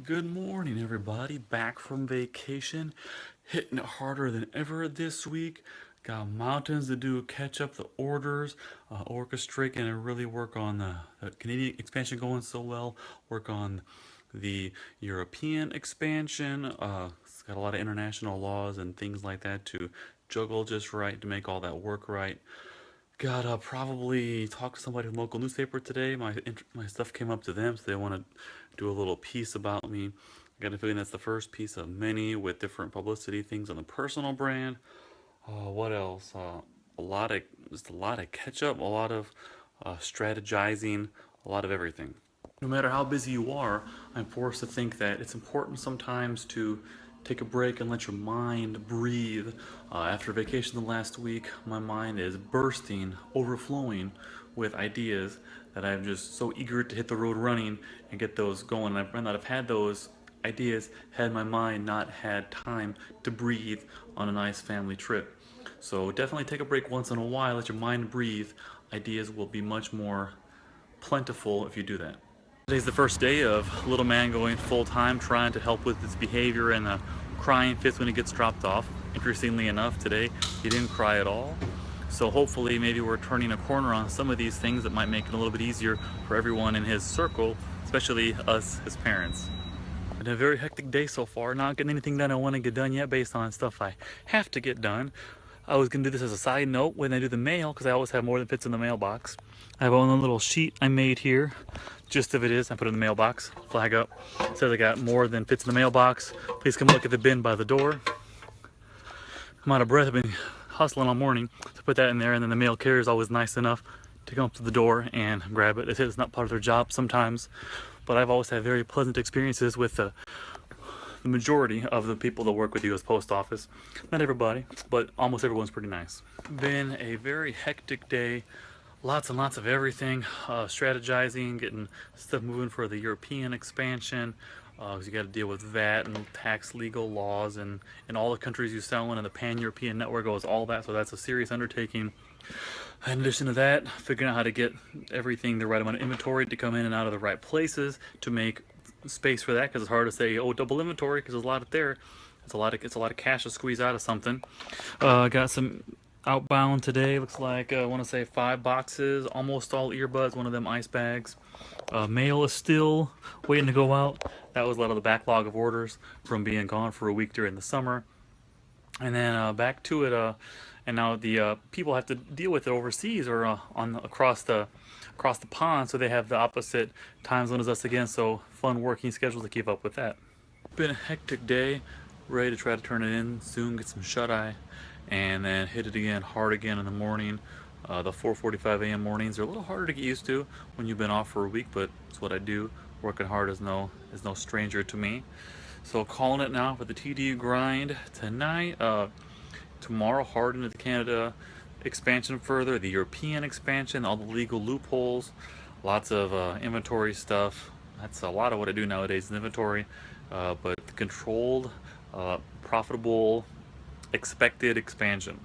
Good morning, everybody. Back from vacation, hitting it harder than ever this week. Got mountains to do, catch up the orders, orchestrate, and really work on the Canadian expansion going so well. Work on the European expansion. It's got a lot of international laws and things like that to juggle just right to make all that work right. Gotta probably talk to somebody from the local newspaper today. My stuff came up to them, so they want to do a little piece about me. I got a feeling that's the first piece of many with different publicity things on the personal brand. What else? A lot of just a lot of catch up, a lot of strategizing, a lot of everything. No matter how busy you are, I'm forced to think that it's important sometimes to take a break and let your mind breathe. After vacation the last week, my mind is bursting, overflowing with ideas that I'm just so eager to hit the road running and get those going. And I might not have had those ideas had my mind not had time to breathe on a nice family trip. So definitely take a break once in a while, let your mind breathe. Ideas will be much more plentiful if you do that. Today's the first day of little man going full time, trying to help with his behavior and the crying fits when he gets dropped off. Interestingly enough, today he didn't cry at all. So hopefully maybe we're turning a corner on some of these things that might make it a little bit easier for everyone in his circle, especially us, his parents. Been a very hectic day so far, not getting anything done I want to get done yet based on stuff I have to get done. I was going to do this as a side note when I do the mail because I always have more than fits in the mailbox. I have one little sheet I made here. Gist of it is I put it in the mailbox, flag up. It says I got more than fits in the mailbox. Please come look at the bin by the door. I'm out of breath. I've been hustling all morning to put that in there, and then the mail carrier is always nice enough to come up to the door and grab it. They say it's not part of their job sometimes, but I've always had very pleasant experiences with the majority of the people that work with the U.S. Post Office. Not everybody, but almost everyone's pretty nice. Been a very hectic day. Lots and lots of everything. Strategizing, getting stuff moving for the European expansion. Because you got to deal with VAT and tax legal laws and all the countries you sell in, and the pan-European network goes all that. So that's a serious undertaking. In addition to that, figuring out how to get everything the right amount of inventory to come in and out of the right places to make space for that, because it's hard to say, oh, double inventory, because there's a lot there. It's a lot of cash to squeeze out of something. Got some outbound today. Looks like I want to say 5 boxes, almost all earbuds, one of them ice bags. Mail is still waiting to go out. That was a lot of the backlog of orders from being gone for a week during the summer. And then back to it. And now the people have to deal with it overseas or across the pond, so they have the opposite time zone as us again. So fun working schedules to keep up with that. Been a hectic day. Ready to try to turn it in soon, get some shut eye, and then hit it again hard again in the morning. The 4:45 a.m. mornings are a little harder to get used to when you've been off for a week, but it's what I do. Working hard is no stranger to me. So calling it now for the TD grind tonight. Tomorrow, hard into the Canada expansion further, the European expansion, all the legal loopholes, lots of inventory stuff. That's a lot of what I do nowadays is inventory, but controlled, profitable, expected expansion.